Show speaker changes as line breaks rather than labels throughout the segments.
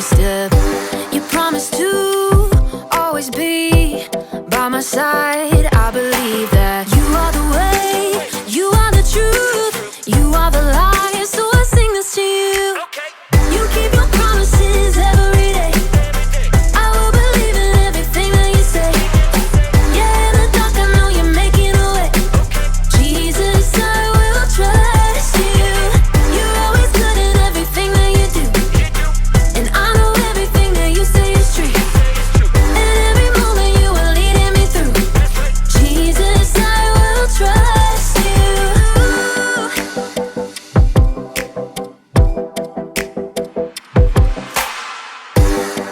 every step. You promised to always be by my side. I believe that you are the way, you are the truth, you are the light. So I sing this to you. You keep your promises every day. I will believe in everything that you say. Yeah, in the dark I know you're making a way. Jesus, I will trust you. You're always good at everything that you do, and I know everything that you say is true. And every moment you are leading me through. Jesus, I will trust you.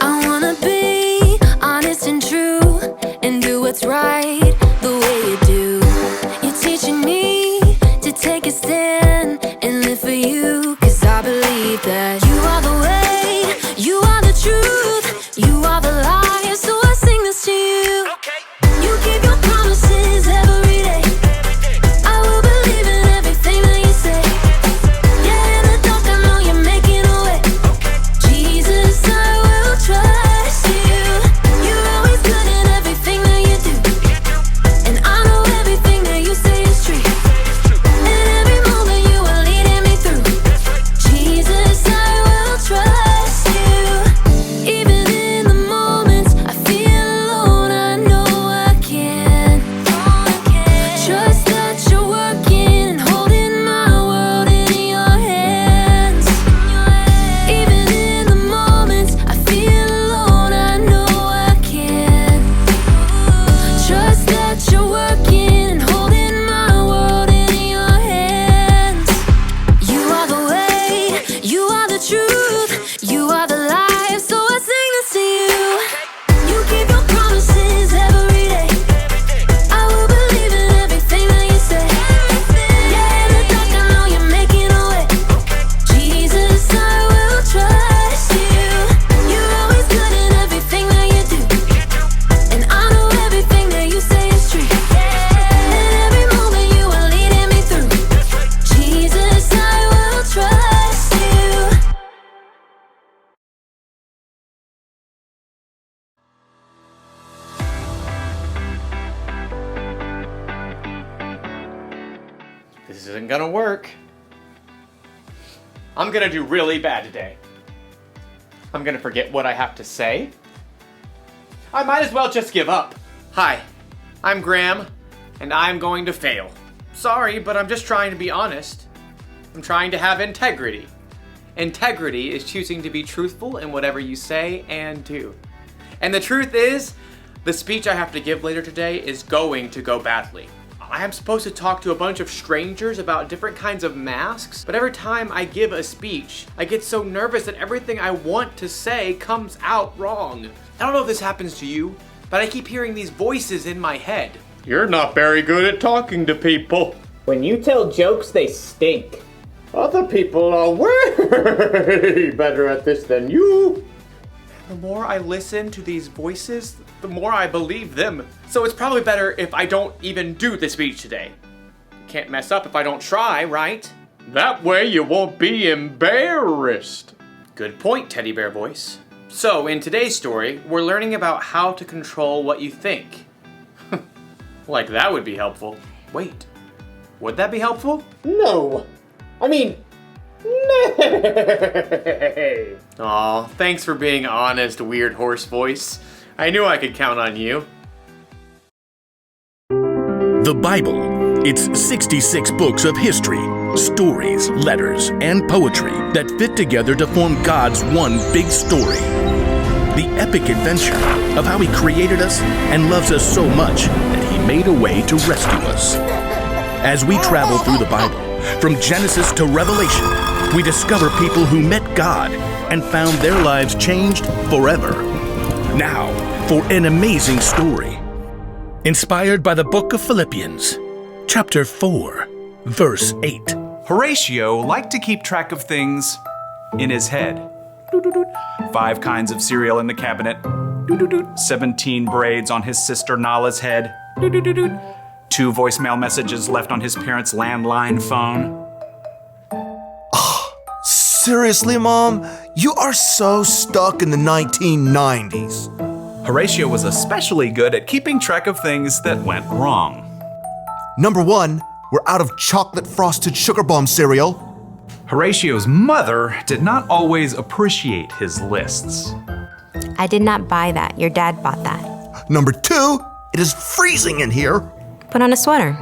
I wanna be honest and true and do what's right the way you do. You're teaching me to take a stand and live for you, 'cause I believe that you are the way, you are the truth, you are the light. So I sing this to you. You keep your promises every day. I will believe in everything that you say. Yeah, in the dark I know you're making a way. Jesus, I will trust you. You're always good at everything that you do, and I know everything that you say is true. And every moment you are leading me through. Jesus, I will trust you. Even in the moments I feel alone, I know I can trust that you're working and holding my world in your hands. Even in the moments I feel alone, I know I can trust that you're working and holding my world in your hands. You are the way, you are the truth, you are the life. So I sing this to you. You keep your promises every day. I will believe in everything that you say. Yeah, in the dark I know you're making a way. Jesus, I will trust you. You're always good at everything that you do, and I know everything that you say is true. And every moment you are leading me through. Jesus, I will trust you.
This isn't gonna work. I'm gonna do really bad today. I'm gonna forget what I have to say. I might as well just give up. Hi, I'm Graham, and I'm going to fail. Sorry, but I'm just trying to be honest. I'm trying to have integrity. Integrity is choosing to be truthful in whatever you say and do. And the truth is, the speech I have to give later today is going to go badly. I am supposed to talk to a bunch of strangers about different kinds of masks, but every time I give a speech, I get so nervous that everything I want to say comes out wrong. I don't know if this happens to you, but I keep hearing these voices in my head. You're not very good at talking to people.
When you tell jokes, they stink.
Other people are way better at this than you. The more I listen to these voices, the more I believe them. So it's probably better if I don't even do the speech today. Can't mess up if I don't try, right? That way you won't be embarrassed. Good point, Teddy Bear Voice. So in today's story, we're learning about how to control what you think. Like that would be helpful. Wait, would that be helpful?
No. I mean, nay.
Aw, thanks for being honest, Weird Horse Voice. I knew I could count on you.
The Bible. It's 66 books of history, stories, letters, and poetry that fit together to form God's one big story. The epic adventure of how He created us and loves us so much that He made a way to rescue us. As we travel through the Bible, from Genesis to Revelation, we discover people who met God and found their lives changed forever. Now, for an amazing story. Inspired by the book of Philippians, chapter 4, verse 8.
Horatio liked to keep track of things in his head. 5 kinds of cereal in the cabinet. 17 braids on his sister Nala's head. 2 voicemail messages left on his parents' landline phone.
Seriously, Mom? You are so stuck in the 1990s.
Horatio was especially good at keeping track of things that went wrong.
Number 1, we're out of chocolate frosted sugar bomb cereal.
Horatio's mother did not always appreciate his lists.
I did not buy that. Your dad bought that.
Number 2, it is freezing in here.
Put on a sweater.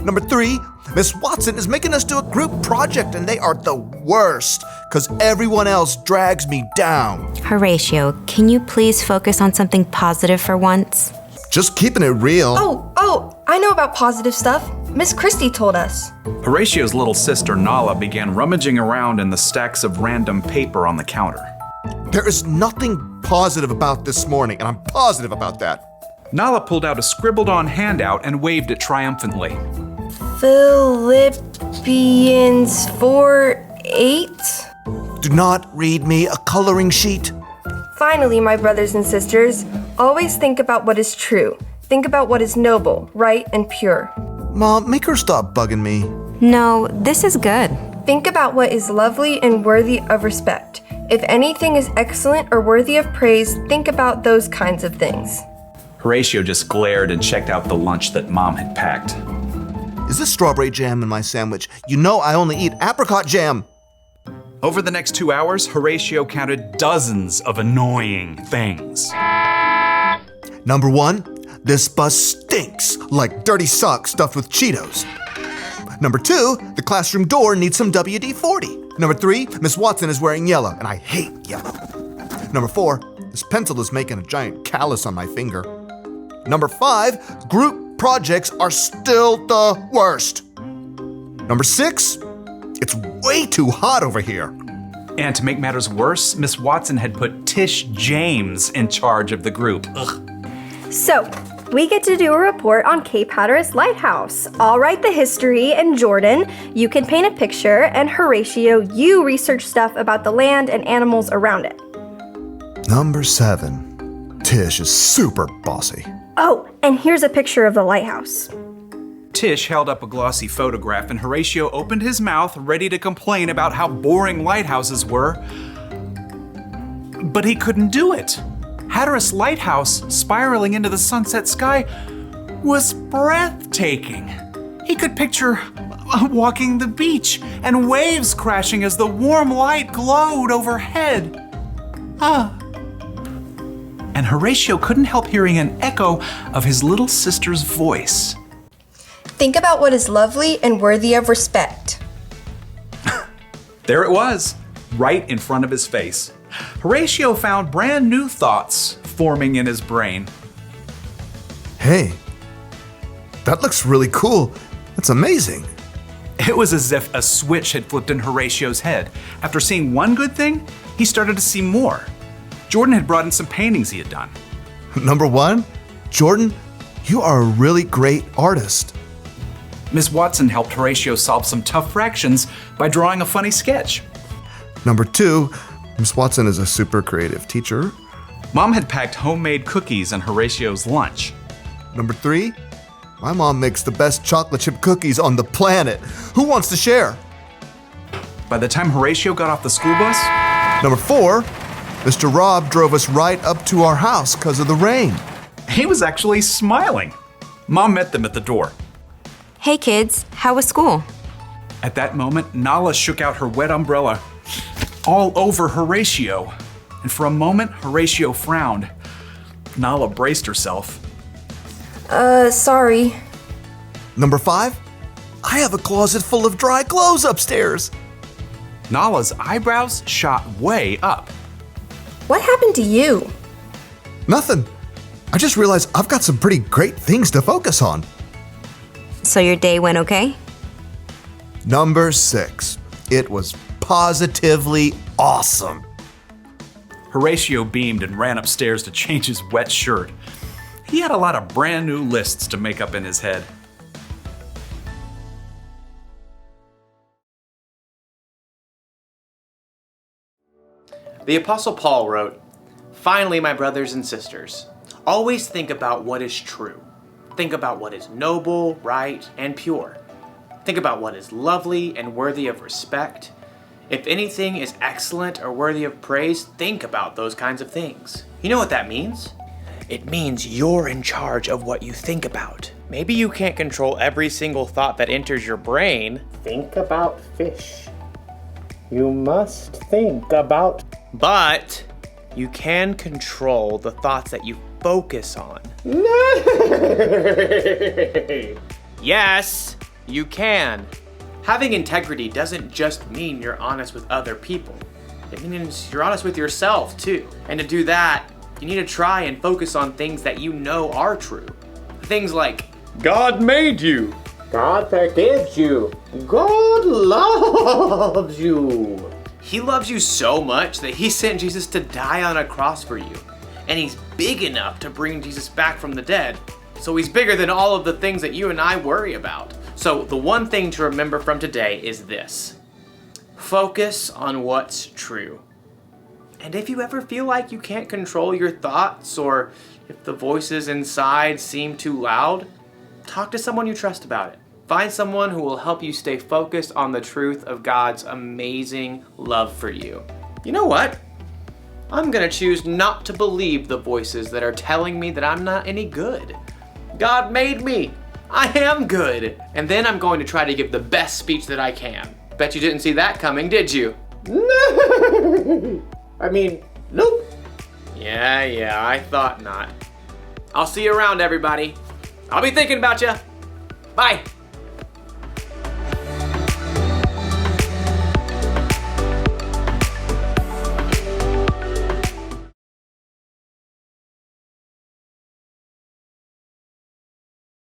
Number 3, Miss Watson is making us do a group project and they are the worst because everyone else drags me down.
Horatio, can you please focus on something positive for once?
Just keeping it real.
Oh, I know about positive stuff. Miss Christie told us.
Horatio's little sister Nala began rummaging around in the stacks of random paper on the counter.
There is nothing positive about this morning, and I'm positive about that.
Nala pulled out a scribbled-on handout and waved it triumphantly.
Philippians 4:8.
Do not read me a coloring sheet.
Finally, my brothers and sisters, always think about what is true. Think about what is noble, right, and pure.
Mom, make her stop bugging me.
No, this is good.
Think about what is lovely and worthy of respect. If anything is excellent or worthy of praise, think about those kinds of things.
Horatio just glared and checked out the lunch that Mom had packed.
Is this strawberry jam in my sandwich? You know I only eat apricot jam.
Over the next 2 hours, Horatio counted dozens of annoying things.
Number 1, this bus stinks like dirty socks stuffed with Cheetos. Number 2, the classroom door needs some WD-40. Number 3, Miss Watson is wearing yellow, and I hate yellow. Number 4, this pencil is making a giant callus on my finger. Number 5, group projects are still the worst. Number 6, it's way too hot over here.
And to make matters worse, Miss Watson had put Tish James in charge of the group. Ugh.
So, we get to do a report on Cape Hatteras Lighthouse. I'll write the history, and Jordan, you can paint a picture, and Horatio, you research stuff about the land and animals around it.
Number 7, Tish is super bossy.
Oh, and here's a picture of the lighthouse.
Tish held up a glossy photograph and Horatio opened his mouth, ready to complain about how boring lighthouses were. But he couldn't do it. Hatteras Lighthouse, spiraling into the sunset sky, was breathtaking. He could picture walking the beach and waves crashing as the warm light glowed overhead. And Horatio couldn't help hearing an echo of his little sister's voice.
Think about what is lovely and worthy of respect.
There it was, right in front of his face. Horatio found brand new thoughts forming in his brain.
Hey, that looks really cool. That's amazing.
It was as if a switch had flipped in Horatio's head. After seeing one good thing, he started to see more. Jordan had brought in some paintings he had done.
Number 1, Jordan, you are a really great artist.
Miss Watson helped Horatio solve some tough fractions by drawing a funny sketch.
Number 2, Miss Watson is a super creative teacher.
Mom had packed homemade cookies in Horatio's lunch.
Number 3, my mom makes the best chocolate chip cookies on the planet. Who wants to share?
By the time Horatio got off the school bus,
Number 4, Mr. Rob drove us right up to our house because of the rain.
he was actually smiling. Mom met them at the door.
Hey kids, how was school?
At that moment, Nala shook out her wet umbrella all over Horatio. And for a moment, Horatio frowned. Nala braced herself.
Sorry.
Number 5, I have a closet full of dry clothes upstairs.
Nala's eyebrows shot way up.
What happened to you?
Nothing. I just realized I've got some pretty great things to focus on.
So your day went okay?
Number 6, it was positively awesome.
Horatio beamed and ran upstairs to change his wet shirt. He had a lot of brand new lists to make up in his head.
The Apostle Paul wrote, "Finally, my brothers and sisters, always think about what is true. Think about what is noble, right, and pure. Think about what is lovely and worthy of respect. If anything is excellent or worthy of praise, think about those kinds of things. You know what that means? It means you're in charge of what you think about. Maybe you can't control every single thought that enters your brain.
Think about fish. You must think about.
But you can control the thoughts that you focus on. Yes, you can. Having integrity doesn't just mean you're honest with other people. It means you're honest with yourself too. And to do that, you need to try and focus on things that you know are true. Things like, God made you.
God forgives you. God loves you.
He loves you so much that he sent Jesus to die on a cross for you. And he's big enough to bring Jesus back from the dead. So he's bigger than all of the things that you and I worry about. So the one thing to remember from today is this. Focus on what's true. And if you ever feel like you can't control your thoughts, or if the voices inside seem too loud, talk to someone you trust about it. Find someone who will help you stay focused on the truth of God's amazing love for you. You know what? I'm gonna choose not to believe the voices that are telling me that I'm not any good. God made me. I am good. And then I'm going to try to give the best speech that I can. Bet you didn't see that coming, did you?
No. I mean, nope.
Yeah, I thought not. I'll see you around, everybody. I'll be thinking about you. Bye.